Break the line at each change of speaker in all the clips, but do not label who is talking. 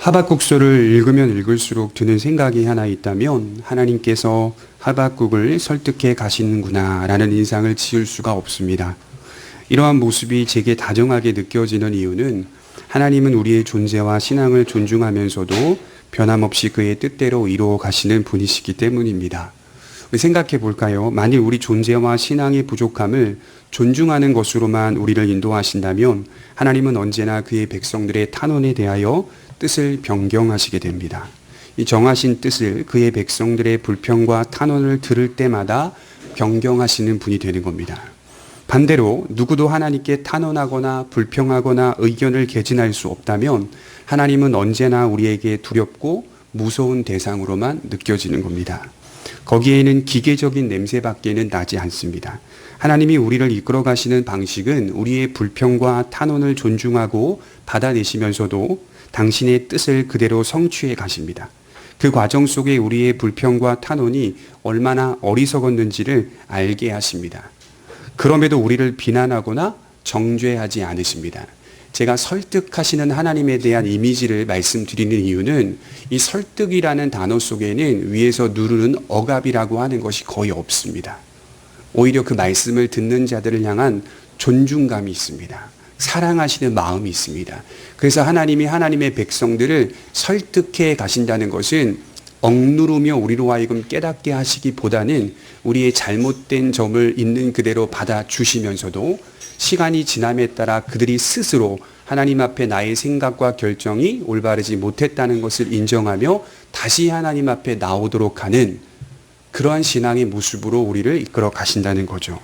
하박국서를 읽으면 읽을수록 드는 생각이 하나 있다면 하나님께서 하박국을 설득해 가시는구나 라는 인상을 지울 수가 없습니다. 이러한 모습이 제게 다정하게 느껴지는 이유는 하나님은 우리의 존재와 신앙을 존중하면서도 변함없이 그의 뜻대로 이루어 가시는 분이시기 때문입니다. 생각해 볼까요? 만일 우리 존재와 신앙의 부족함을 존중하는 것으로만 우리를 인도하신다면 하나님은 언제나 그의 백성들의 탄원에 대하여 뜻을 변경하시게 됩니다. 이 정하신 뜻을 그의 백성들의 불평과 탄원을 들을 때마다 변경하시는 분이 되는 겁니다. 반대로 누구도 하나님께 탄원하거나 불평하거나 의견을 개진할 수 없다면 하나님은 언제나 우리에게 두렵고 무서운 대상으로만 느껴지는 겁니다. 거기에는 기계적인 냄새밖에는 나지 않습니다. 하나님이 우리를 이끌어 가시는 방식은 우리의 불평과 탄원을 존중하고 받아내시면서도 당신의 뜻을 그대로 성취해 가십니다. 그 과정 속에 우리의 불평과 탄원이 얼마나 어리석었는지를 알게 하십니다. 그럼에도 우리를 비난하거나 정죄하지 않으십니다. 제가 설득하시는 하나님에 대한 이미지를 말씀드리는 이유는 이 설득이라는 단어 속에는 위에서 누르는 억압이라고 하는 것이 거의 없습니다. 오히려 그 말씀을 듣는 자들을 향한 존중감이 있습니다. 사랑하시는 마음이 있습니다. 그래서 하나님이 하나님의 백성들을 설득해 가신다는 것은 억누르며 우리로 하여금 깨닫게 하시기보다는 우리의 잘못된 점을 있는 그대로 받아주시면서도 시간이 지남에 따라 그들이 스스로 하나님 앞에 나의 생각과 결정이 올바르지 못했다는 것을 인정하며 다시 하나님 앞에 나오도록 하는 그러한 신앙의 모습으로 우리를 이끌어 가신다는 거죠.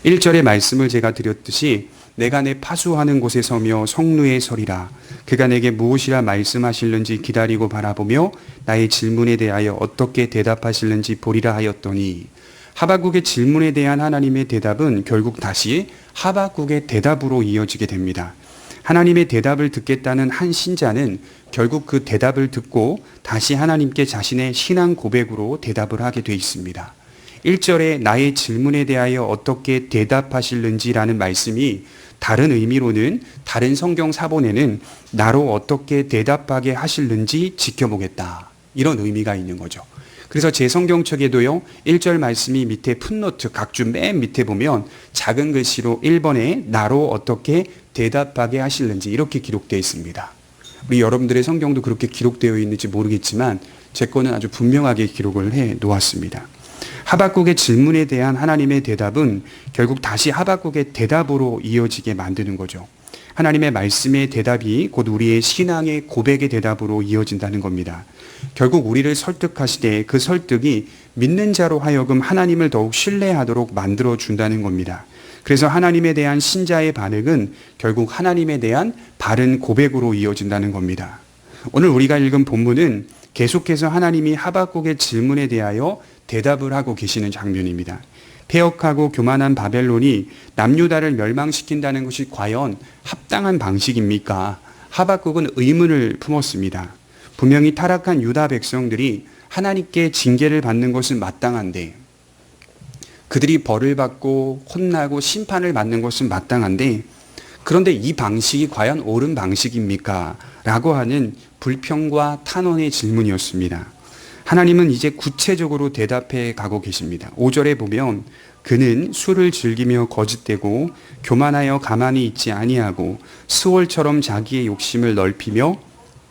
1절의 말씀을 제가 드렸듯이 내가 내 파수하는 곳에 서며 성루에 서리라. 그가 내게 무엇이라 말씀하실는지 기다리고 바라보며 나의 질문에 대하여 어떻게 대답하실는지 보리라 하였더니, 하박국의 질문에 대한 하나님의 대답은 결국 다시 하박국의 대답으로 이어지게 됩니다. 하나님의 대답을 듣겠다는 한 신자는 결국 그 대답을 듣고 다시 하나님께 자신의 신앙 고백으로 대답을 하게 돼 있습니다. 1절에 나의 질문에 대하여 어떻게 대답하실는지라는 말씀이 다른 의미로는 다른 성경 사본에는 나로 어떻게 대답하게 하실는지 지켜보겠다, 이런 의미가 있는 거죠. 그래서 제 성경책에도요 1절 말씀이 밑에 풋노트 각주 맨 밑에 보면 작은 글씨로 1번에 나로 어떻게 대답하게 하실는지 이렇게 기록되어 있습니다. 우리 여러분들의 성경도 그렇게 기록되어 있는지 모르겠지만 제 거는 아주 분명하게 기록을 해 놓았습니다. 하박국의 질문에 대한 하나님의 대답은 결국 다시 하박국의 대답으로 이어지게 만드는 거죠. 하나님의 말씀의 대답이 곧 우리의 신앙의 고백의 대답으로 이어진다는 겁니다. 결국 우리를 설득하시되 그 설득이 믿는 자로 하여금 하나님을 더욱 신뢰하도록 만들어준다는 겁니다. 그래서 하나님에 대한 신자의 반응은 결국 하나님에 대한 바른 고백으로 이어진다는 겁니다. 오늘 우리가 읽은 본문은 계속해서 하나님이 하박국의 질문에 대하여 대답을 하고 계시는 장면입니다. 폐역하고 교만한 바벨론이 남유다를 멸망시킨다는 것이 과연 합당한 방식입니까? 하박국은 의문을 품었습니다. 분명히 타락한 유다 백성들이 하나님께 징계를 받는 것은 마땅한데, 그들이 벌을 받고 혼나고 심판을 받는 것은 마땅한데, 그런데 이 방식이 과연 옳은 방식입니까? 라고 하는 불평과 탄원의 질문이었습니다. 하나님은 이제 구체적으로 대답해 가고 계십니다. 5절에 보면 그는 술을 즐기며 거짓되고 교만하여 가만히 있지 아니하고 스월처럼 자기의 욕심을 넓히며,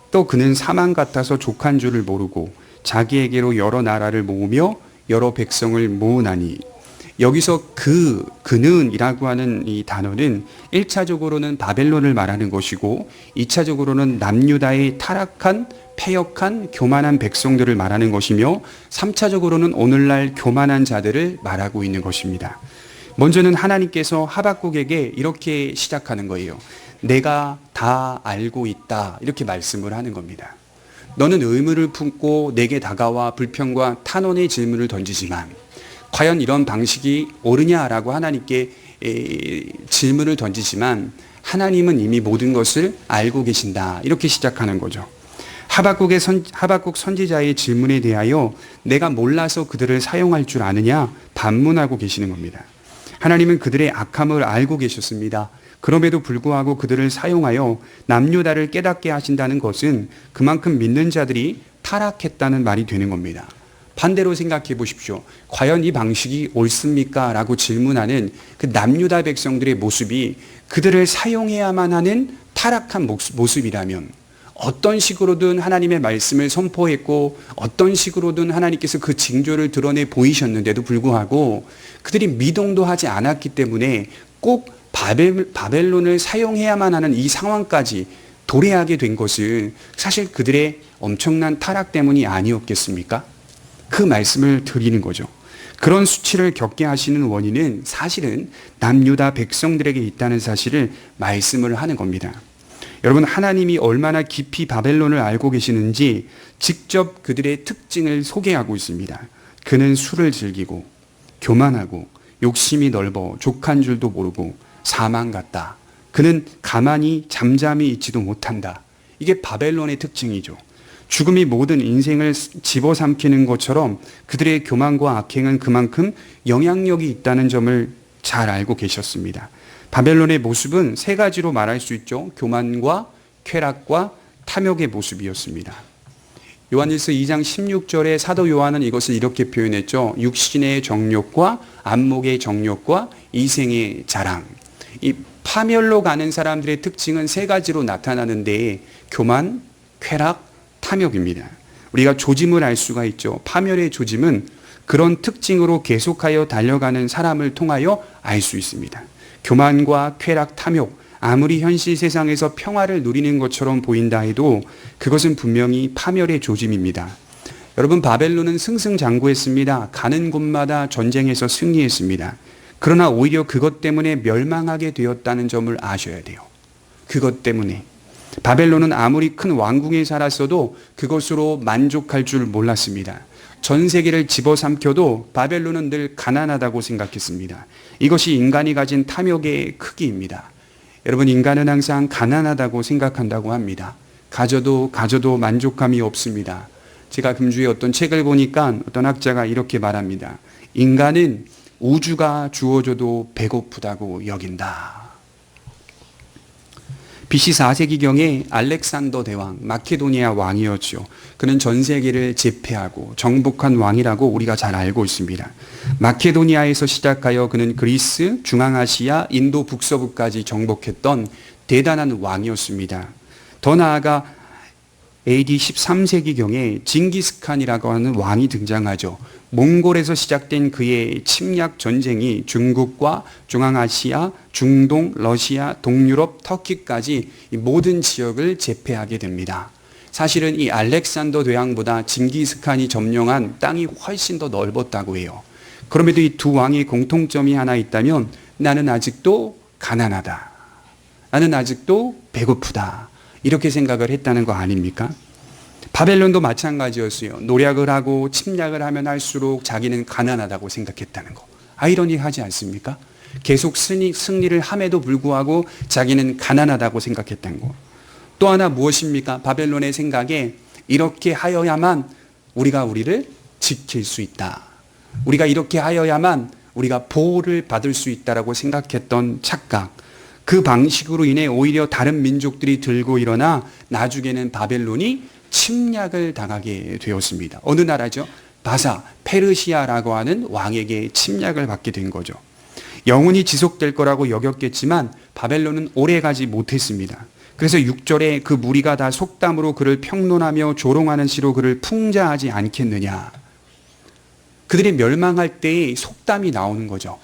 또 그는 사망 같아서 족한 줄을 모르고 자기에게로 여러 나라를 모으며 여러 백성을 모으나니. 여기서 그는 이라고 하는 이 단어는 1차적으로는 바벨론을 말하는 것이고 2차적으로는 남유다의 타락한 패역한 교만한 백성들을 말하는 것이며 3차적으로는 오늘날 교만한 자들을 말하고 있는 것입니다. 먼저는 하나님께서 하박국에게 이렇게 시작하는 거예요. 내가 다 알고 있다, 이렇게 말씀을 하는 겁니다. 너는 의문을 품고 내게 다가와 불평과 탄원의 질문을 던지지만 과연 이런 방식이 옳으냐라고 하나님께 질문을 던지지만 하나님은 이미 모든 것을 알고 계신다, 이렇게 시작하는 거죠. 하박국 선지자의 질문에 대하여 내가 몰라서 그들을 사용할 줄 아느냐 반문하고 계시는 겁니다. 하나님은 그들의 악함을 알고 계셨습니다. 그럼에도 불구하고 그들을 사용하여 남유다를 깨닫게 하신다는 것은 그만큼 믿는 자들이 타락했다는 말이 되는 겁니다. 반대로 생각해 보십시오. 과연 이 방식이 옳습니까? 라고 질문하는 그 남유다 백성들의 모습이 그들을 사용해야만 하는 타락한 모습이라면, 어떤 식으로든 하나님의 말씀을 선포했고 어떤 식으로든 하나님께서 그 징조를 드러내 보이셨는데도 불구하고 그들이 미동도 하지 않았기 때문에 꼭 바벨론을 사용해야만 하는 이 상황까지 도래하게 된 것은 사실 그들의 엄청난 타락 때문이 아니었겠습니까? 그 말씀을 드리는 거죠. 그런 수치를 겪게 하시는 원인은 사실은 남유다 백성들에게 있다는 사실을 말씀을 하는 겁니다. 여러분, 하나님이 얼마나 깊이 바벨론을 알고 계시는지 직접 그들의 특징을 소개하고 있습니다. 그는 술을 즐기고 교만하고 욕심이 넓어 족한 줄도 모르고 사망 같다. 그는 가만히 잠잠히 있지도 못한다. 이게 바벨론의 특징이죠. 죽음이 모든 인생을 집어삼키는 것처럼 그들의 교만과 악행은 그만큼 영향력이 있다는 점을 잘 알고 계셨습니다. 바벨론의 모습은 세 가지로 말할 수 있죠. 교만과 쾌락과 탐욕의 모습이었습니다. 요한일서 2장 16절에 사도 요한은 이것을 이렇게 표현했죠. 육신의 정욕과 안목의 정욕과 이생의 자랑. 이 파멸로 가는 사람들의 특징은 세 가지로 나타나는데 교만, 쾌락, 탐욕입니다. 우리가 조짐을 알 수가 있죠. 파멸의 조짐은 그런 특징으로 계속하여 달려가는 사람을 통하여 알 수 있습니다. 교만과 쾌락, 탐욕, 아무리 현실 세상에서 평화를 누리는 것처럼 보인다 해도 그것은 분명히 파멸의 조짐입니다. 여러분, 바벨론은 승승장구했습니다. 가는 곳마다 전쟁에서 승리했습니다. 그러나 오히려 그것 때문에 멸망하게 되었다는 점을 아셔야 돼요. 그것 때문에. 바벨론은 아무리 큰 왕궁에 살았어도 그것으로 만족할 줄 몰랐습니다. 전 세계를 집어삼켜도 바벨론은 늘 가난하다고 생각했습니다. 이것이 인간이 가진 탐욕의 크기입니다. 여러분, 인간은 항상 가난하다고 생각한다고 합니다. 가져도 만족감이 없습니다. 제가 금주에 어떤 책을 보니까 어떤 학자가 이렇게 말합니다. 인간은 우주가 주어져도 배고프다고 여긴다. BC 4세기경에 알렉산더 대왕, 마케도니아 왕이었죠. 그는 전 세계를 제패하고 정복한 왕이라고 우리가 잘 알고 있습니다. 마케도니아에서 시작하여 그는 그리스, 중앙아시아, 인도 북서부까지 정복했던 대단한 왕이었습니다. 더 나아가 AD 13세기경에 징기스칸이라고 하는 왕이 등장하죠. 몽골에서 시작된 그의 침략 전쟁이 중국과 중앙아시아, 중동, 러시아, 동유럽, 터키까지 이 모든 지역을 제패하게 됩니다. 사실은 이 알렉산더 대왕보다 징기스칸이 점령한 땅이 훨씬 더 넓었다고 해요. 그럼에도 이 두 왕의 공통점이 하나 있다면 나는 아직도 가난하다. 나는 아직도 배고프다. 이렇게 생각을 했다는 거 아닙니까? 바벨론도 마찬가지였어요. 노력을 하고 침략을 하면 할수록 자기는 가난하다고 생각했다는 거. 아이러니하지 않습니까? 계속 승리를 함에도 불구하고 자기는 가난하다고 생각했다는 거. 또 하나 무엇입니까? 바벨론의 생각에 이렇게 하여야만 우리가 우리를 지킬 수 있다. 우리가 이렇게 하여야만 우리가 보호를 받을 수 있다라고 생각했던 착각. 그 방식으로 인해 오히려 다른 민족들이 들고 일어나 나중에는 바벨론이 침략을 당하게 되었습니다. 어느 나라죠? 바사, 페르시아라고 하는 왕에게 침략을 받게 된 거죠. 영원히 지속될 거라고 여겼겠지만 바벨론은 오래가지 못했습니다. 그래서 6절에 그 무리가 다 속담으로 그를 평론하며 조롱하는 시로 그를 풍자하지 않겠느냐. 그들이 멸망할 때의 속담이 나오는 거죠.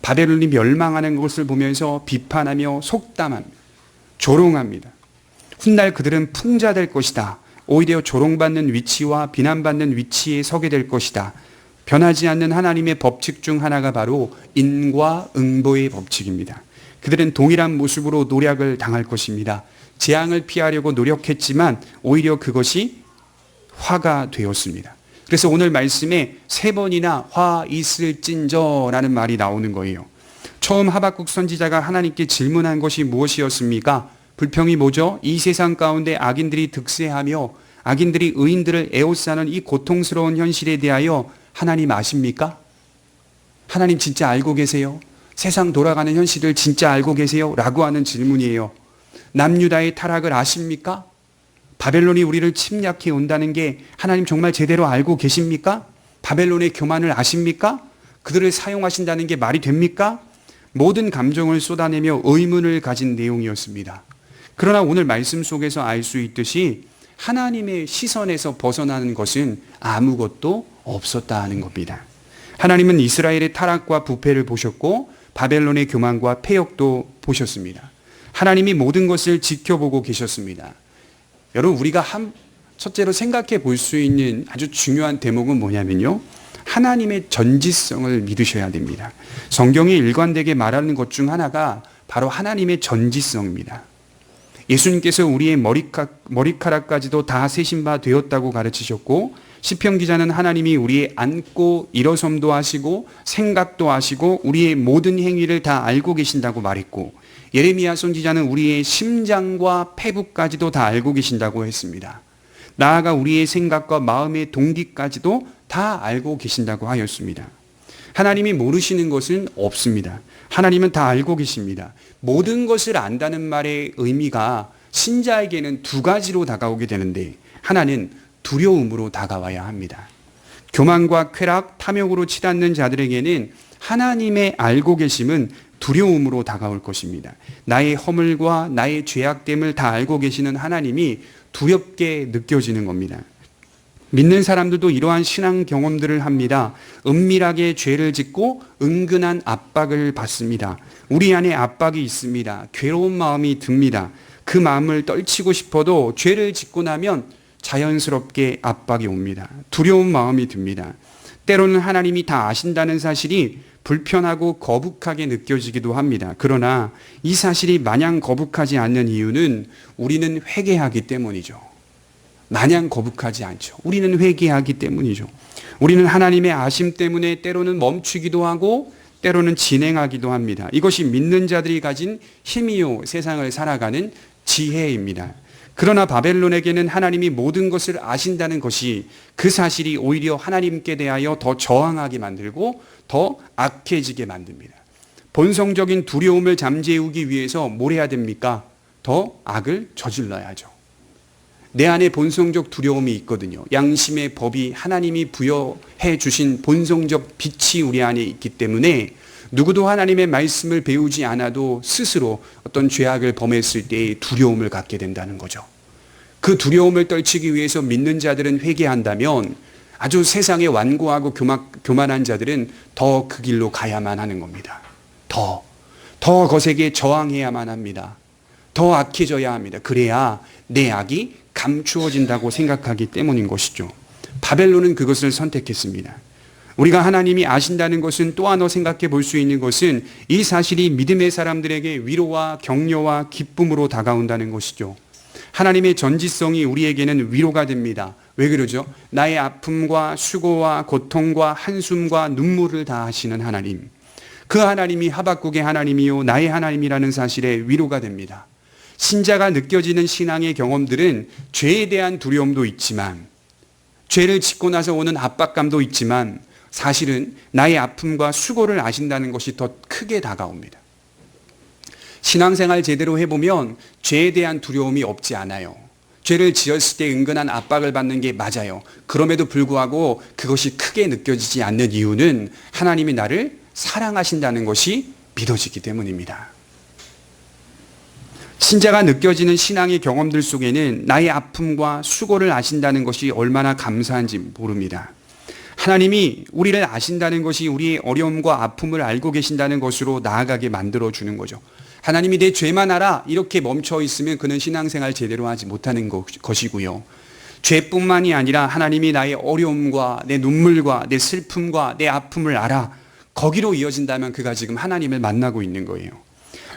바벨론이 멸망하는 것을 보면서 비판하며 속담합니다. 조롱합니다. 훗날 그들은 풍자될 것이다. 오히려 조롱받는 위치와 비난받는 위치에 서게 될 것이다. 변하지 않는 하나님의 법칙 중 하나가 바로 인과응보의 법칙입니다. 그들은 동일한 모습으로 노력을 당할 것입니다. 재앙을 피하려고 노력했지만 오히려 그것이 화가 되었습니다. 그래서 오늘 말씀에 3번이나 화 있을진저라는 말이 나오는 거예요. 처음 하박국 선지자가 하나님께 질문한 것이 무엇이었습니까? 불평이 뭐죠? 이 세상 가운데 악인들이 득세하며 악인들이 의인들을 에워싸는 이 고통스러운 현실에 대하여 하나님 아십니까? 하나님 진짜 알고 계세요? 세상 돌아가는 현실을 진짜 알고 계세요? 라고 하는 질문이에요. 남유다의 타락을 아십니까? 바벨론이 우리를 침략해 온다는 게 하나님 정말 제대로 알고 계십니까? 바벨론의 교만을 아십니까? 그들을 사용하신다는 게 말이 됩니까? 모든 감정을 쏟아내며 의문을 가진 내용이었습니다. 그러나 오늘 말씀 속에서 알 수 있듯이 하나님의 시선에서 벗어나는 것은 아무것도 없었다 하는 겁니다. 하나님은 이스라엘의 타락과 부패를 보셨고 바벨론의 교만과 패역도 보셨습니다. 하나님이 모든 것을 지켜보고 계셨습니다. 여러분, 우리가 첫째로 생각해 볼 수 있는 아주 중요한 대목은 뭐냐면요, 하나님의 전지성을 믿으셔야 됩니다. 성경이 일관되게 말하는 것 중 하나가 바로 하나님의 전지성입니다. 예수님께서 우리의 머리카락까지도 다 세신 바 되었다고 가르치셨고, 시편 기자는 하나님이 우리의 앉고 일어섬도 하시고 생각도 하시고 우리의 모든 행위를 다 알고 계신다고 말했고, 예레미야 선지자는 우리의 심장과 폐부까지도 다 알고 계신다고 했습니다. 나아가 우리의 생각과 마음의 동기까지도 다 알고 계신다고 하였습니다. 하나님이 모르시는 것은 없습니다. 하나님은 다 알고 계십니다. 모든 것을 안다는 말의 의미가 신자에게는 두 가지로 다가오게 되는데, 하나는 두려움으로 다가와야 합니다. 교만과 쾌락, 탐욕으로 치닫는 자들에게는 하나님의 알고 계심은 두려움으로 다가올 것입니다. 나의 허물과 나의 죄악됨을 다 알고 계시는 하나님이 두렵게 느껴지는 겁니다. 믿는 사람들도 이러한 신앙 경험들을 합니다. 은밀하게 죄를 짓고 은근한 압박을 받습니다. 우리 안에 압박이 있습니다. 괴로운 마음이 듭니다. 그 마음을 떨치고 싶어도 죄를 짓고 나면 자연스럽게 압박이 옵니다. 두려운 마음이 듭니다. 때로는 하나님이 다 아신다는 사실이 불편하고 거북하게 느껴지기도 합니다. 그러나 이 사실이 마냥 거북하지 않는 이유는 우리는 회개하기 때문이죠. 마냥 거북하지 않죠. 우리는 회개하기 때문이죠. 우리는 하나님의 아심 때문에 때로는 멈추기도 하고 때로는 진행하기도 합니다. 이것이 믿는 자들이 가진 힘이요 세상을 살아가는 지혜입니다. 그러나 바벨론에게는 하나님이 모든 것을 아신다는 것이, 그 사실이 오히려 하나님께 대하여 더 저항하게 만들고 더 악해지게 만듭니다. 본성적인 두려움을 잠재우기 위해서 뭘 해야 됩니까? 더 악을 저질러야죠. 내 안에 본성적 두려움이 있거든요. 양심의 법이 하나님이 부여해 주신 본성적 빛이 우리 안에 있기 때문에 누구도 하나님의 말씀을 배우지 않아도 스스로 어떤 죄악을 범했을 때의 두려움을 갖게 된다는 거죠. 그 두려움을 떨치기 위해서 믿는 자들은 회개한다면, 아주 세상에 완고하고 교만한 자들은 더 그 길로 가야만 하는 겁니다. 더 거세게 저항해야만 합니다. 더 악해져야 합니다. 그래야 내 악이 감추어진다고 생각하기 때문인 것이죠. 바벨론은 그것을 선택했습니다. 우리가 하나님이 아신다는 것은 또 하나 생각해 볼 수 있는 것은 이 사실이 믿음의 사람들에게 위로와 격려와 기쁨으로 다가온다는 것이죠. 하나님의 전지성이 우리에게는 위로가 됩니다. 왜 그러죠? 나의 아픔과 수고와 고통과 한숨과 눈물을 다 하시는 하나님. 그 하나님이 하박국의 하나님이요 나의 하나님이라는 사실에 위로가 됩니다. 신자가 느껴지는 신앙의 경험들은 죄에 대한 두려움도 있지만, 죄를 짓고 나서 오는 압박감도 있지만, 사실은 나의 아픔과 수고를 아신다는 것이 더 크게 다가옵니다. 신앙생활 제대로 해보면 죄에 대한 두려움이 없지 않아요. 죄를 지었을 때 은근한 압박을 받는 게 맞아요. 그럼에도 불구하고 그것이 크게 느껴지지 않는 이유는 하나님이 나를 사랑하신다는 것이 믿어지기 때문입니다. 신자가 느껴지는 신앙의 경험들 속에는 나의 아픔과 수고를 아신다는 것이 얼마나 감사한지 모릅니다. 하나님이 우리를 아신다는 것이 우리의 어려움과 아픔을 알고 계신다는 것으로 나아가게 만들어주는 거죠. 하나님이 내 죄만 알아 이렇게 멈춰 있으면 그는 신앙생활 제대로 하지 못하는 것이고요. 죄뿐만이 아니라 하나님이 나의 어려움과 내 눈물과 내 슬픔과 내 아픔을 알아, 거기로 이어진다면 그가 지금 하나님을 만나고 있는 거예요.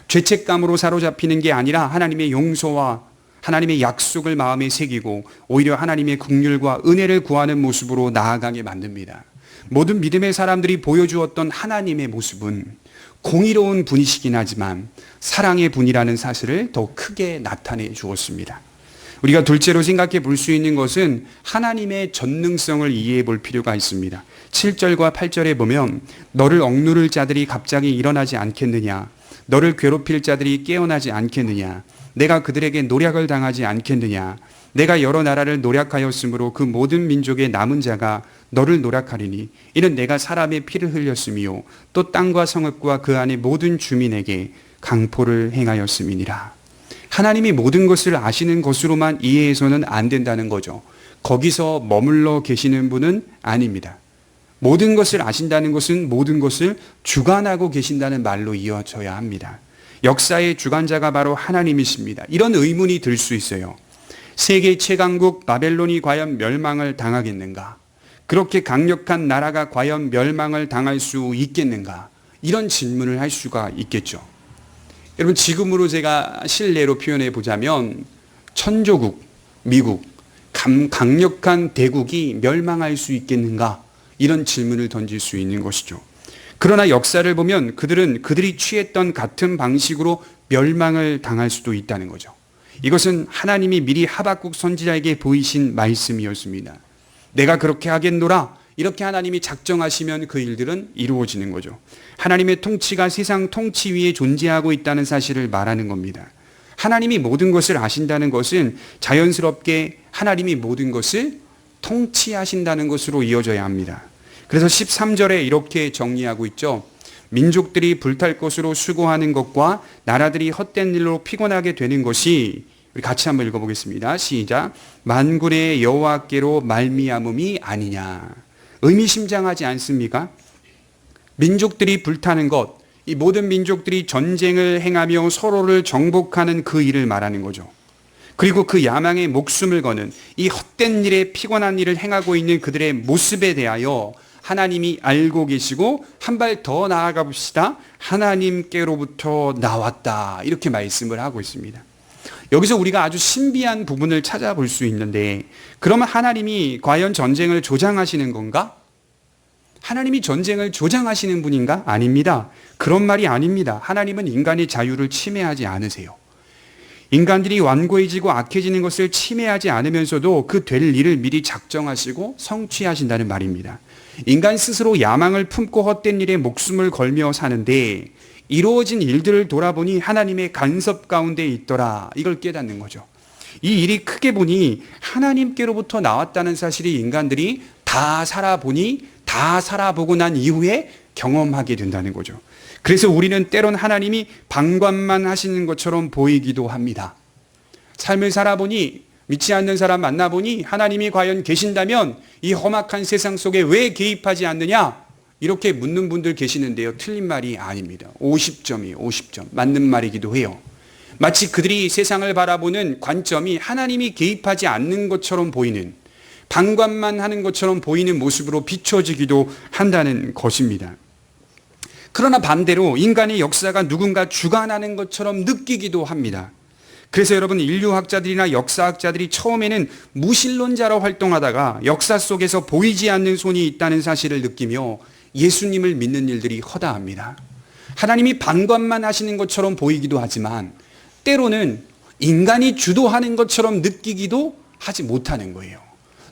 죄책감으로 사로잡히는 게 아니라 하나님의 용서와 하나님의 약속을 마음에 새기고 오히려 하나님의 긍휼과 은혜를 구하는 모습으로 나아가게 만듭니다. 모든 믿음의 사람들이 보여주었던 하나님의 모습은 공의로운 분이시긴 하지만 사랑의 분이라는 사실을 더 크게 나타내 주었습니다. 우리가 둘째로 생각해 볼 수 있는 것은 하나님의 전능성을 이해해 볼 필요가 있습니다. 7절과 8절에 보면 너를 억누를 자들이 갑자기 일어나지 않겠느냐, 너를 괴롭힐 자들이 깨어나지 않겠느냐, 내가 그들에게 노략을 당하지 않겠느냐, 내가 여러 나라를 노략하였으므로 그 모든 민족의 남은 자가 너를 노략하리니 이는 내가 사람의 피를 흘렸으며 또 땅과 성읍과 그 안의 모든 주민에게 강포를 행하였음이니라. 하나님이 모든 것을 아시는 것으로만 이해해서는 안 된다는 거죠. 거기서 머물러 계시는 분은 아닙니다. 모든 것을 아신다는 것은 모든 것을 주관하고 계신다는 말로 이어져야 합니다. 역사의 주관자가 바로 하나님이십니다. 이런 의문이 들 수 있어요. 세계 최강국 바벨론이 과연 멸망을 당하겠는가? 그렇게 강력한 나라가 과연 멸망을 당할 수 있겠는가? 이런 질문을 할 수가 있겠죠. 여러분, 지금으로 제가 실례로 표현해 보자면 천조국, 미국, 강력한 대국이 멸망할 수 있겠는가? 이런 질문을 던질 수 있는 것이죠. 그러나 역사를 보면 그들은 그들이 취했던 같은 방식으로 멸망을 당할 수도 있다는 거죠. 이것은 하나님이 미리 하박국 선지자에게 보이신 말씀이었습니다. 내가 그렇게 하겠노라, 이렇게 하나님이 작정하시면 그 일들은 이루어지는 거죠. 하나님의 통치가 세상 통치 위에 존재하고 있다는 사실을 말하는 겁니다. 하나님이 모든 것을 아신다는 것은 자연스럽게 하나님이 모든 것을 통치하신다는 것으로 이어져야 합니다. 그래서 13절에 이렇게 정리하고 있죠. 민족들이 불탈 것으로 수고하는 것과 나라들이 헛된 일로 피곤하게 되는 것이, 우리 같이 한번 읽어보겠습니다. 시작. 만군의 여호와께로 말미암음이 아니냐. 의미심장하지 않습니까? 민족들이 불타는 것, 이 모든 민족들이 전쟁을 행하며 서로를 정복하는 그 일을 말하는 거죠. 그리고 그 야망에 목숨을 거는 이 헛된 일에 피곤한 일을 행하고 있는 그들의 모습에 대하여 하나님이 알고 계시고 한 발 더 나아가 봅시다. 하나님께로부터 나왔다. 이렇게 말씀을 하고 있습니다. 여기서 우리가 아주 신비한 부분을 찾아볼 수 있는데, 그러면 하나님이 과연 전쟁을 조장하시는 건가? 하나님이 전쟁을 조장하시는 분인가? 아닙니다. 그런 말이 아닙니다. 하나님은 인간의 자유를 침해하지 않으세요. 인간들이 완고해지고 악해지는 것을 침해하지 않으면서도 그 될 일을 미리 작정하시고 성취하신다는 말입니다. 인간 스스로 야망을 품고 헛된 일에 목숨을 걸며 사는데 이루어진 일들을 돌아보니 하나님의 간섭 가운데 있더라. 이걸 깨닫는 거죠. 이 일이 크게 보니 하나님께로부터 나왔다는 사실이 인간들이 다 살아보니, 다 살아보고 난 이후에 경험하게 된다는 거죠. 그래서 우리는 때론 하나님이 방관만 하시는 것처럼 보이기도 합니다. 삶을 살아보니, 믿지 않는 사람 만나보니 하나님이 과연 계신다면 이 험악한 세상 속에 왜 개입하지 않느냐? 이렇게 묻는 분들 계시는데요. 틀린 말이 아닙니다. 50점이에요. 50점. 맞는 말이기도 해요. 마치 그들이 세상을 바라보는 관점이 하나님이 개입하지 않는 것처럼 보이는, 방관만 하는 것처럼 보이는 모습으로 비춰지기도 한다는 것입니다. 그러나 반대로 인간의 역사가 누군가 주관하는 것처럼 느끼기도 합니다. 그래서 여러분, 인류학자들이나 역사학자들이 처음에는 무신론자로 활동하다가 역사 속에서 보이지 않는 손이 있다는 사실을 느끼며 예수님을 믿는 일들이 허다합니다. 하나님이 방관만 하시는 것처럼 보이기도 하지만 때로는 인간이 주도하는 것처럼 느끼기도 하지 못하는 거예요.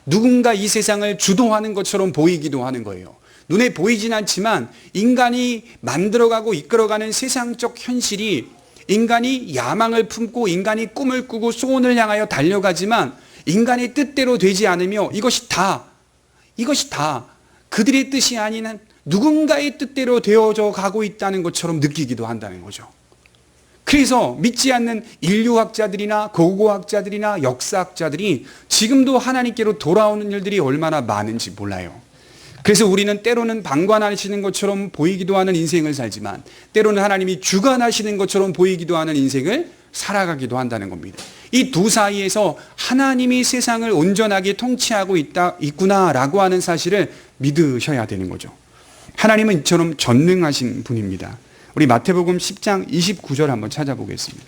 누군가 이 세상을 주도하는 것처럼 보이기도 하는 거예요. 눈에 보이진 않지만 인간이 만들어가고 이끌어가는 세상적 현실이, 인간이 야망을 품고 인간이 꿈을 꾸고 소원을 향하여 달려가지만 인간의 뜻대로 되지 않으며 이것이 다 그들의 뜻이 아닌 누군가의 뜻대로 되어져 가고 있다는 것처럼 느끼기도 한다는 거죠. 그래서 믿지 않는 인류학자들이나 고고학자들이나 역사학자들이 지금도 하나님께로 돌아오는 일들이 얼마나 많은지 몰라요. 그래서 우리는 때로는 방관하시는 것처럼 보이기도 하는 인생을 살지만 때로는 하나님이 주관하시는 것처럼 보이기도 하는 인생을 살아가기도 한다는 겁니다. 이 두 사이에서 하나님이 세상을 온전하게 통치하고 있구나라고 하는 사실을 믿으셔야 되는 거죠. 하나님은 이처럼 전능하신 분입니다. 우리 마태복음 10장 29절 한번 찾아보겠습니다.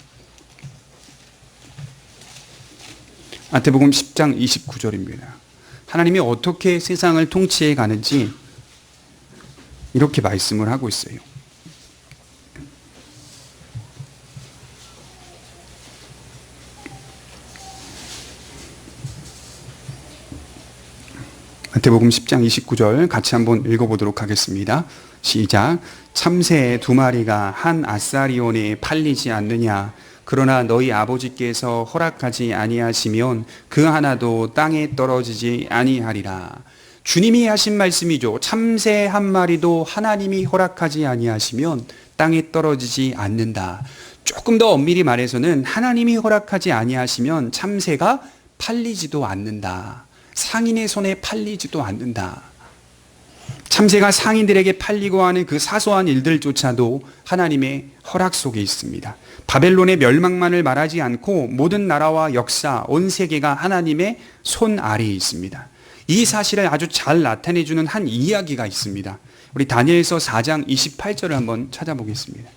마태복음 10장 29절입니다. 하나님이 어떻게 세상을 통치해 가는지 이렇게 말씀을 하고 있어요. 마태복음 10장 29절 같이 한번 읽어보도록 하겠습니다. 시작. 참새 두 마리가 한 아사리온에 팔리지 않느냐? 그러나 너희 아버지께서 허락하지 아니하시면 그 하나도 땅에 떨어지지 아니하리라. 주님이 하신 말씀이죠. 참새 한 마리도 하나님이 허락하지 아니하시면 땅에 떨어지지 않는다. 조금 더 엄밀히 말해서는 하나님이 허락하지 아니하시면 참새가 팔리지도 않는다. 상인의 손에 팔리지도 않는다. 참새가 상인들에게 팔리고 하는 그 사소한 일들조차도 하나님의 허락 속에 있습니다. 바벨론의 멸망만을 말하지 않고 모든 나라와 역사, 온 세계가 하나님의 손 아래에 있습니다. 이 사실을 아주 잘 나타내주는 한 이야기가 있습니다. 우리 다니엘서 4장 28절을 한번 찾아보겠습니다.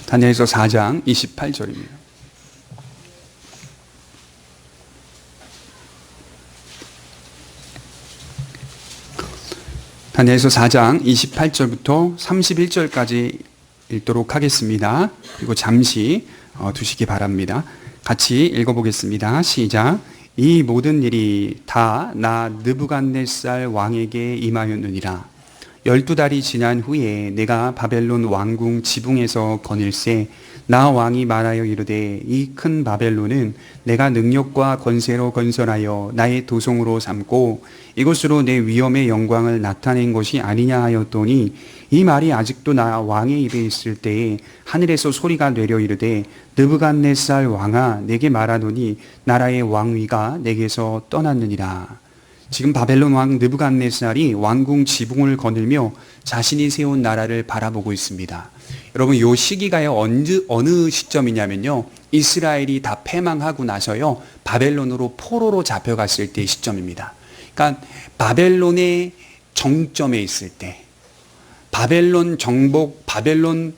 다니엘서 4장 28절입니다. 다니엘서 4장 28절부터 31절까지 읽도록 하겠습니다. 그리고 잠시 두시기 바랍니다. 같이 읽어보겠습니다. 시작. 이 모든 일이 다 나 느부갓네살 왕에게 임하였느니라. 12달이 지난 후에 내가 바벨론 왕궁 지붕에서 거닐새 나 왕이 말하여 이르되 이 큰 바벨론은 내가 능력과 권세로 건설하여 나의 도성으로 삼고 이곳으로 내 위엄의 영광을 나타낸 것이 아니냐 하였더니 이 말이 아직도 나 왕의 입에 있을 때에 하늘에서 소리가 내려 이르되 느부갓네살 왕아 내게 말하노니 나라의 왕위가 내게서 떠났느니라. 지금 바벨론 왕 느부갓네살이 왕궁 지붕을 거닐며 자신이 세운 나라를 바라보고 있습니다. 여러분 이 시기가 어느 시점이냐면요. 이스라엘이 다 패망하고 나서요. 바벨론으로 포로로 잡혀갔을 때의 시점입니다. 그러니까 바벨론의 정점에 있을 때 바벨론 정복, 바벨론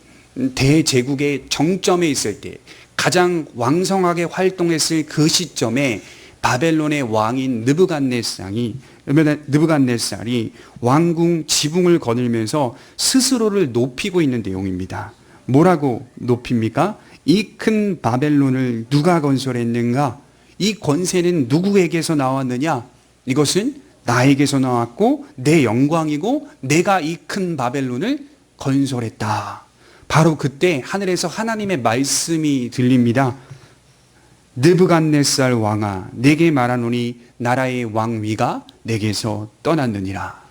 대제국의 정점에 있을 때 가장 왕성하게 활동했을 그 시점에 바벨론의 왕인 느부갓네살이 왕궁 지붕을 거닐면서 스스로를 높이고 있는 내용입니다. 뭐라고 높입니까? 이 큰 바벨론을 누가 건설했는가? 이 권세는 누구에게서 나왔느냐? 이것은 나에게서 나왔고 내 영광이고 내가 이 큰 바벨론을 건설했다. 바로 그때 하늘에서 하나님의 말씀이 들립니다. 느부갓네살 왕아 내게 말하노니 나라의 왕위가 내게서 떠났느니라.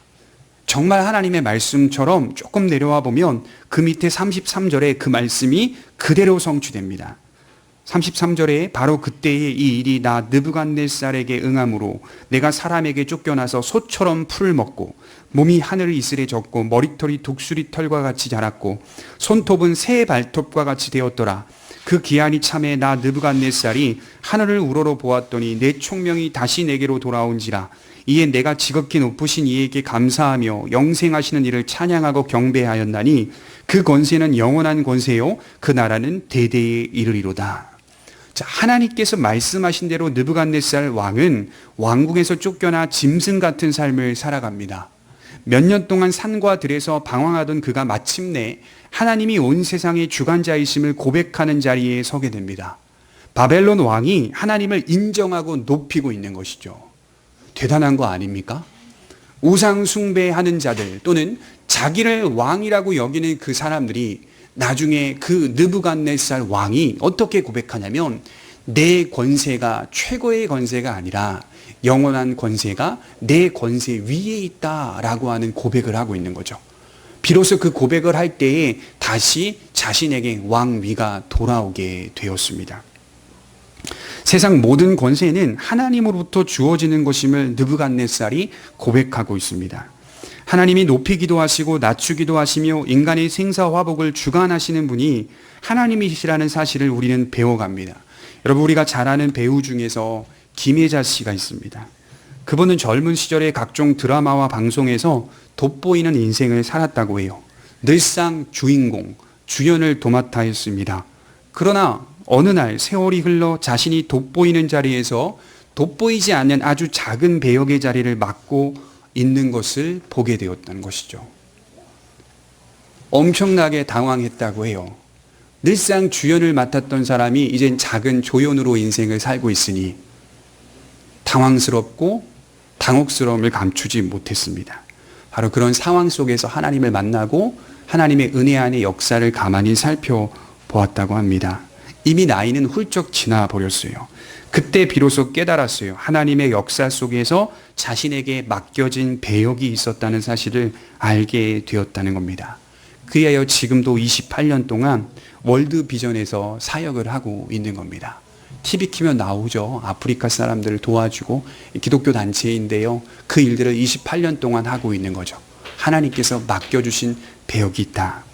정말 하나님의 말씀처럼 조금 내려와 보면 그 밑에 33절에 그 말씀이 그대로 성취됩니다. 33절에 바로 그때의 이 일이 나 느부갓네살에게 응함으로 내가 사람에게 쫓겨나서 소처럼 풀을 먹고 몸이 하늘을 이슬에 젖고 머리털이 독수리 털과 같이 자랐고 손톱은 새 발톱과 같이 되었더라. 그 기한이 참에 나 느부갓네살이 하늘을 우러러 보았더니 내 총명이 다시 내게로 돌아온지라. 이에 내가 지극히 높으신 이에게 감사하며 영생하시는 이를 찬양하고 경배하였나니 그 권세는 영원한 권세요 그 나라는 대대에 이르리로다. 자, 하나님께서 말씀하신 대로 느부갓네살 왕은 왕궁에서 쫓겨나 짐승 같은 삶을 살아갑니다. 몇 년 동안 산과 들에서 방황하던 그가 마침내 하나님이 온 세상의 주관자이심을 고백하는 자리에 서게 됩니다. 바벨론 왕이 하나님을 인정하고 높이고 있는 것이죠. 대단한 거 아닙니까? 우상 숭배하는 자들 또는 자기를 왕이라고 여기는 그 사람들이 나중에 그 느부갓네살 왕이 어떻게 고백하냐면 내 권세가 최고의 권세가 아니라 영원한 권세가 내 권세 위에 있다라고 하는 고백을 하고 있는 거죠. 비로소 그 고백을 할 때에 다시 자신에게 왕위가 돌아오게 되었습니다. 세상 모든 권세는 하나님으로부터 주어지는 것임을 느부갓네살이 고백하고 있습니다. 하나님이 높이기도 하시고 낮추기도 하시며 인간의 생사화복을 주관하시는 분이 하나님이시라는 사실을 우리는 배워갑니다. 여러분 우리가 잘 아는 배우 중에서 김혜자 씨가 있습니다. 그분은 젊은 시절에 각종 드라마와 방송에서 돋보이는 인생을 살았다고 해요. 늘상 주인공, 주연을 도맡아 했습니다. 그러나 어느 날 세월이 흘러 자신이 돋보이는 자리에서 돋보이지 않는 아주 작은 배역의 자리를 맡고 있는 것을 보게 되었던 것이죠. 엄청나게 당황했다고 해요. 늘상 주연을 맡았던 사람이 이젠 작은 조연으로 인생을 살고 있으니 당황스럽고 당혹스러움을 감추지 못했습니다. 바로 그런 상황 속에서 하나님을 만나고 하나님의 은혜 안의 역사를 가만히 살펴보았다고 합니다. 이미 나이는 훌쩍 지나 버렸어요. 그때 비로소 깨달았어요. 하나님의 역사 속에서 자신에게 맡겨진 배역이 있었다는 사실을 알게 되었다는 겁니다. 그리하여 지금도 28년 동안 월드비전에서 사역을 하고 있는 겁니다. TV 키면 나오죠. 아프리카 사람들을 도와주고 기독교 단체인데요. 그 일들을 28년 동안 하고 있는 거죠. 하나님께서 맡겨주신 배역이 있다.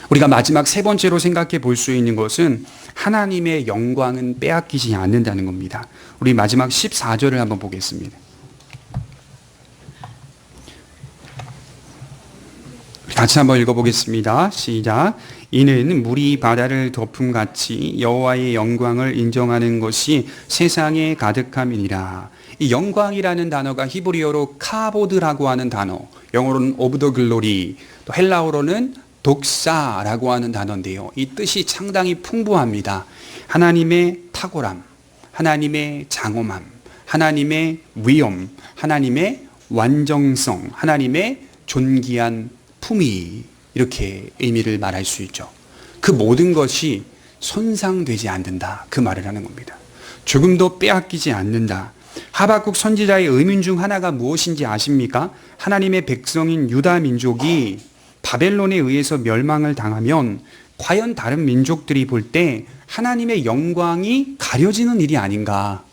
우리가 마지막 세 번째로 생각해 볼 수 있는 것은 하나님의 영광은 빼앗기지 않는다는 겁니다. 우리 마지막 14절을 한번 보겠습니다. 같이 한번 읽어보겠습니다. 시작. 이는 물이 바다를 덮음같이 여호와의 영광을 인정하는 것이 세상에 가득함이니라. 이 영광이라는 단어가 히브리어로 카보드라고 하는 단어, 영어로는 오브 더 글로리, 또 헬라어로는 독사라고 하는 단어인데요. 이 뜻이 상당히 풍부합니다. 하나님의 탁월함, 하나님의 장엄함, 하나님의 위엄, 하나님의 완정성, 하나님의 존귀한 품위, 이렇게 의미를 말할 수 있죠. 그 모든 것이 손상되지 않는다, 그 말을 하는 겁니다. 조금도 빼앗기지 않는다. 하박국 선지자의 의문 중 하나가 무엇인지 아십니까? 하나님의 백성인 유다 민족이 바벨론에 의해서 멸망을 당하면 과연 다른 민족들이 볼 때 하나님의 영광이 가려지는 일이 아닌가.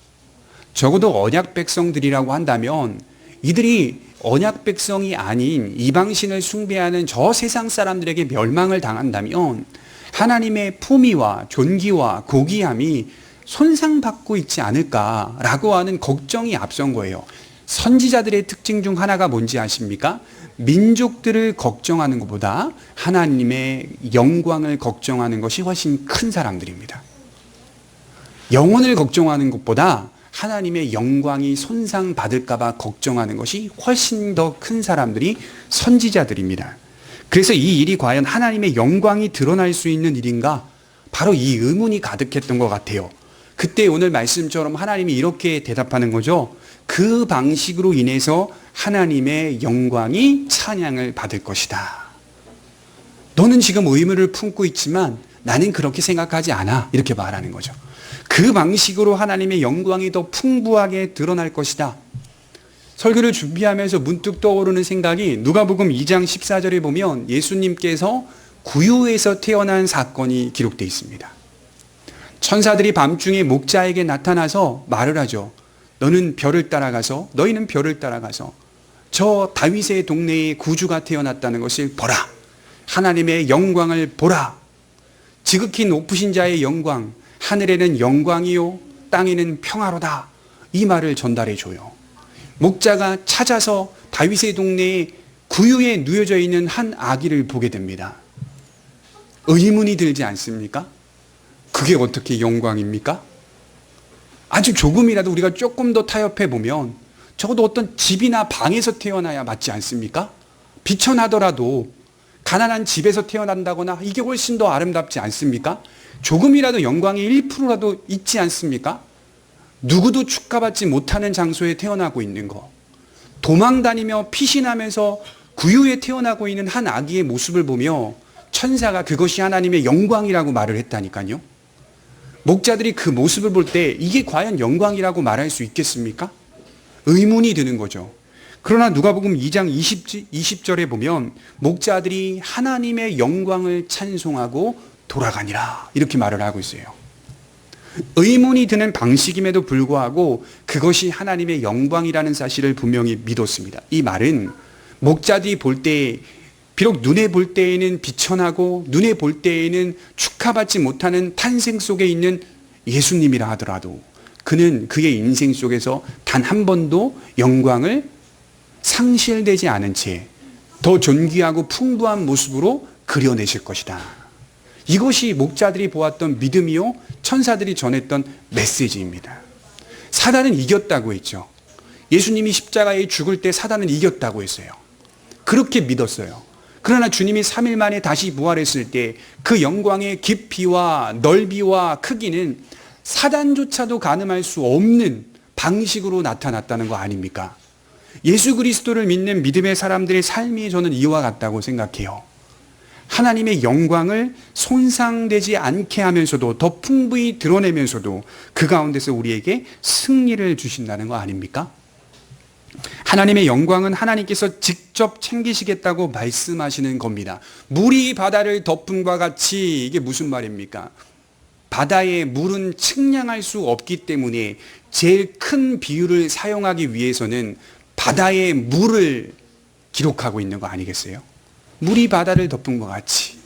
적어도 언약 백성들이라고 한다면 이들이 언약 백성이 아닌 이방신을 숭배하는 저 세상 사람들에게 멸망을 당한다면 하나님의 품위와 존귀와 고귀함이 손상받고 있지 않을까라고 하는 걱정이 앞선 거예요. 선지자들의 특징 중 하나가 뭔지 아십니까? 민족들을 걱정하는 것보다 하나님의 영광을 걱정하는 것이 훨씬 큰 사람들입니다. 영혼을 걱정하는 것보다 하나님의 영광이 손상받을까 봐 걱정하는 것이 훨씬 더 큰 사람들이 선지자들입니다. 그래서 이 일이 과연 하나님의 영광이 드러날 수 있는 일인가? 바로 이 의문이 가득했던 것 같아요. 그때 오늘 말씀처럼 하나님이 이렇게 대답하는 거죠. 그 방식으로 인해서 하나님의 영광이 찬양을 받을 것이다. 너는 지금 의문을 품고 있지만 나는 그렇게 생각하지 않아. 이렇게 말하는 거죠. 그 방식으로 하나님의 영광이 더 풍부하게 드러날 것이다. 설교를 준비하면서 문득 떠오르는 생각이 누가복음 2장 14절에 보면 예수님께서 구유에서 태어난 사건이 기록되어 있습니다. 천사들이 밤중에 목자에게 나타나서 말을 하죠. 너희는 별을 따라가서 저 다윗의 동네에 구주가 태어났다는 것을 보라. 하나님의 영광을 보라. 지극히 높으신 자의 영광, 하늘에는 영광이요 땅에는 평화로다. 이 말을 전달해 줘요. 목자가 찾아서 다윗의 동네에 구유에 누워져 있는 한 아기를 보게 됩니다. 의문이 들지 않습니까? 그게 어떻게 영광입니까? 아주 조금이라도 우리가 조금 더 타협해 보면 적어도 어떤 집이나 방에서 태어나야 맞지 않습니까? 비천하더라도 가난한 집에서 태어난다거나 이게 훨씬 더 아름답지 않습니까? 조금이라도 영광이 1%라도 있지 않습니까? 누구도 축하받지 못하는 장소에 태어나고 있는 거, 도망다니며 피신하면서 구유에 태어나고 있는 한 아기의 모습을 보며 천사가 그것이 하나님의 영광이라고 말을 했다니까요. 목자들이 그 모습을 볼 때 이게 과연 영광이라고 말할 수 있겠습니까? 의문이 드는 거죠. 그러나 누가복음 2장 20절에 보면 목자들이 하나님의 영광을 찬송하고 돌아가니라 이렇게 말을 하고 있어요. 의문이 드는 방식임에도 불구하고 그것이 하나님의 영광이라는 사실을 분명히 믿었습니다. 이 말은 목자들이 볼 때 비록 눈에 볼 때에는 비천하고 눈에 볼 때에는 축하받지 못하는 탄생 속에 있는 예수님이라 하더라도 그는 그의 인생 속에서 단 한 번도 영광을 상실되지 않은 채 더 존귀하고 풍부한 모습으로 그려내실 것이다. 이것이 목자들이 보았던 믿음이요 천사들이 전했던 메시지입니다. 사단은 이겼다고 했죠. 예수님이 십자가에 죽을 때 사단은 이겼다고 했어요. 그렇게 믿었어요. 그러나 주님이 3일 만에 다시 부활했을 때 그 영광의 깊이와 넓이와 크기는 사단조차도 가늠할 수 없는 방식으로 나타났다는 거 아닙니까? 예수 그리스도를 믿는 믿음의 사람들의 삶이 저는 이와 같다고 생각해요. 하나님의 영광을 손상되지 않게 하면서도 더 풍부히 드러내면서도 그 가운데서 우리에게 승리를 주신다는 거 아닙니까? 하나님의 영광은 하나님께서 직접 챙기시겠다고 말씀하시는 겁니다. 물이 바다를 덮음과 같이, 이게 무슨 말입니까? 바다의 물은 측량할 수 없기 때문에 제일 큰 비율을 사용하기 위해서는 바다의 물을 기록하고 있는 거 아니겠어요? 물이 바다를 덮은 것 같이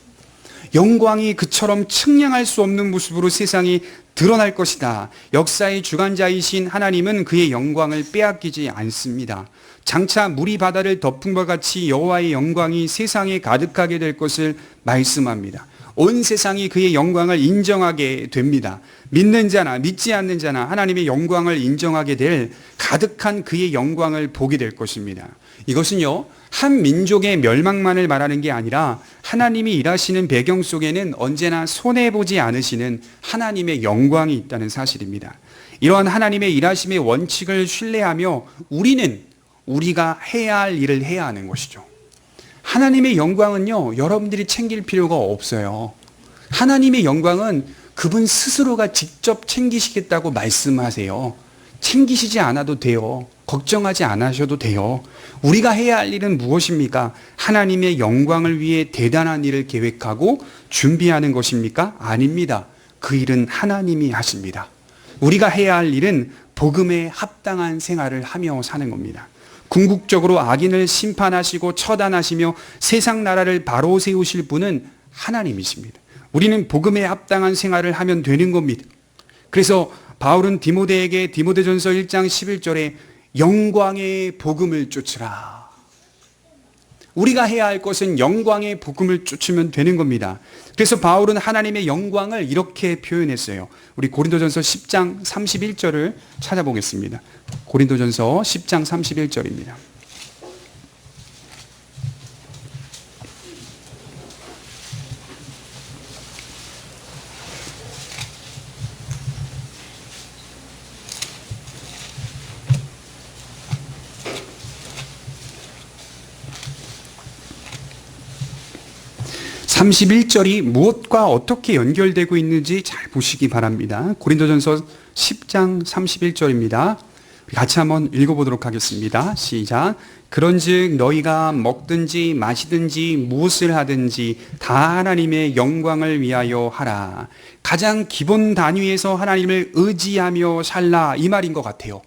영광이 그처럼 측량할 수 없는 모습으로 세상이 드러날 것이다. 역사의 주관자이신 하나님은 그의 영광을 빼앗기지 않습니다. 장차 물이 바다를 덮은 것 같이 여호와의 영광이 세상에 가득하게 될 것을 말씀합니다. 온 세상이 그의 영광을 인정하게 됩니다. 믿는 자나 믿지 않는 자나 하나님의 영광을 인정하게 될 가득한 그의 영광을 보게 될 것입니다. 이것은요, 한 민족의 멸망만을 말하는 게 아니라 하나님이 일하시는 배경 속에는 언제나 손해보지 않으시는 하나님의 영광이 있다는 사실입니다. 이러한 하나님의 일하심의 원칙을 신뢰하며 우리는 우리가 해야 할 일을 해야 하는 것이죠. 하나님의 영광은요, 여러분들이 챙길 필요가 없어요. 하나님의 영광은 그분 스스로가 직접 챙기시겠다고 말씀하세요. 챙기시지 않아도 돼요. 걱정하지 않으셔도 돼요. 우리가 해야 할 일은 무엇입니까? 하나님의 영광을 위해 대단한 일을 계획하고 준비하는 것입니까? 아닙니다. 그 일은 하나님이 하십니다. 우리가 해야 할 일은 복음에 합당한 생활을 하며 사는 겁니다. 궁극적으로 악인을 심판하시고 처단하시며 세상 나라를 바로 세우실 분은 하나님이십니다. 우리는 복음에 합당한 생활을 하면 되는 겁니다. 그래서 바울은 디모데에게 디모데전서 1장 11절에 영광의 복음을 쫓으라. 우리가 해야 할 것은 영광의 복음을 쫓으면 되는 겁니다. 그래서 바울은 하나님의 영광을 이렇게 표현했어요. 우리 고린도전서 10장 31절을 찾아보겠습니다. 고린도전서 10장 31절입니다. (31절이) 무엇과 어떻게 연결되고 있는지 잘 보시기 바랍니다. 고린도전서 10장 31절입니다. 같이 한번 읽어보도록 하겠습니다. 시작. 그런즉 너희가 먹든지 마시든지 무엇을 하든지 다 하나님의 영광을 위하여 하라. 가장 기본 단위에서 하나님을 의지하며 살라, 이 말인 것 같아요.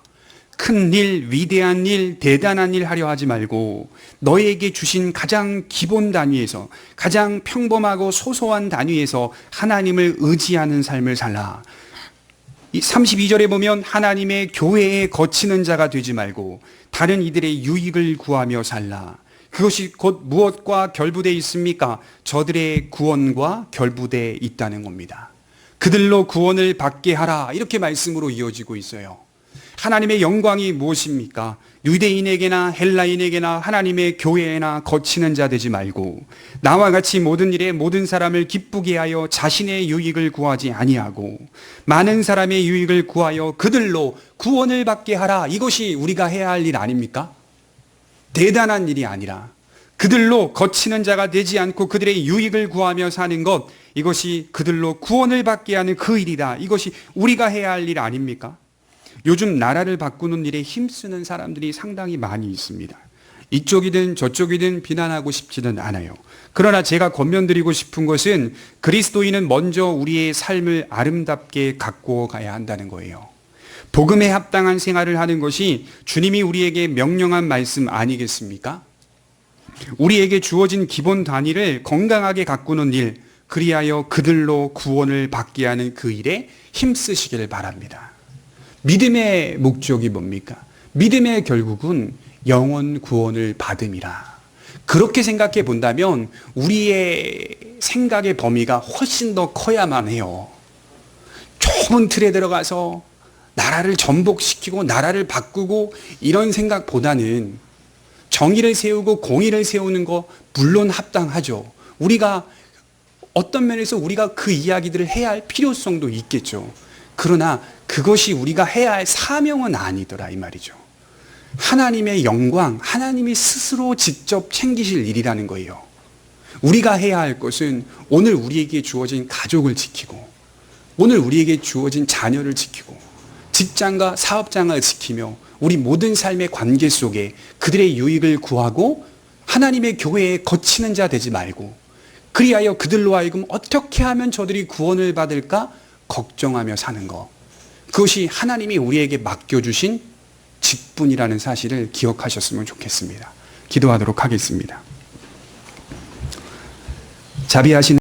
큰 일, 위대한 일, 대단한 일 하려 하지 말고 너희에게 주신 가장 기본 단위에서, 가장 평범하고 소소한 단위에서 하나님을 의지하는 삶을 살라. 이 32절에 보면 하나님의 교회에 거치는 자가 되지 말고 다른 이들의 유익을 구하며 살라. 그것이 곧 무엇과 결부되어 있습니까? 저들의 구원과 결부되어 있다는 겁니다. 그들로 구원을 받게 하라, 이렇게 말씀으로 이어지고 있어요. 하나님의 영광이 무엇입니까? 유대인에게나 헬라인에게나 하나님의 교회에나 거치는 자 되지 말고 나와 같이 모든 일에 모든 사람을 기쁘게 하여 자신의 유익을 구하지 아니하고 많은 사람의 유익을 구하여 그들로 구원을 받게 하라. 이것이 우리가 해야 할 일 아닙니까? 대단한 일이 아니라 그들로 거치는 자가 되지 않고 그들의 유익을 구하며 사는 것, 이것이 그들로 구원을 받게 하는 그 일이다. 이것이 우리가 해야 할 일 아닙니까? 요즘 나라를 바꾸는 일에 힘쓰는 사람들이 상당히 많이 있습니다. 이쪽이든 저쪽이든 비난하고 싶지는 않아요. 그러나 제가 권면드리고 싶은 것은 그리스도인은 먼저 우리의 삶을 아름답게 갖고 가야 한다는 거예요. 복음에 합당한 생활을 하는 것이 주님이 우리에게 명령한 말씀 아니겠습니까? 우리에게 주어진 기본 단위를 건강하게 가꾸는 일, 그리하여 그들로 구원을 받게 하는 그 일에 힘쓰시기를 바랍니다. 믿음의 목적이 뭡니까? 믿음의 결국은 영혼 구원을 받음이라. 그렇게 생각해 본다면 우리의 생각의 범위가 훨씬 더 커야만 해요. 좁은 틀에 들어가서 나라를 전복시키고 나라를 바꾸고 이런 생각보다는 정의를 세우고 공의를 세우는 거 물론 합당하죠. 우리가 어떤 면에서 우리가 그 이야기들을 해야 할 필요성도 있겠죠. 그러나 그것이 우리가 해야 할 사명은 아니더라 이 말이죠. 하나님의 영광, 하나님이 스스로 직접 챙기실 일이라는 거예요. 우리가 해야 할 것은 오늘 우리에게 주어진 가족을 지키고, 오늘 우리에게 주어진 자녀를 지키고, 직장과 사업장을 지키며 우리 모든 삶의 관계 속에 그들의 유익을 구하고 하나님의 교회에 거치는 자 되지 말고, 그리하여 그들로 하여금 어떻게 하면 저들이 구원을 받을까 걱정하며 사는 것, 그것이 하나님이 우리에게 맡겨주신 직분이라는 사실을 기억하셨으면 좋겠습니다. 기도하도록 하겠습니다. 자비하신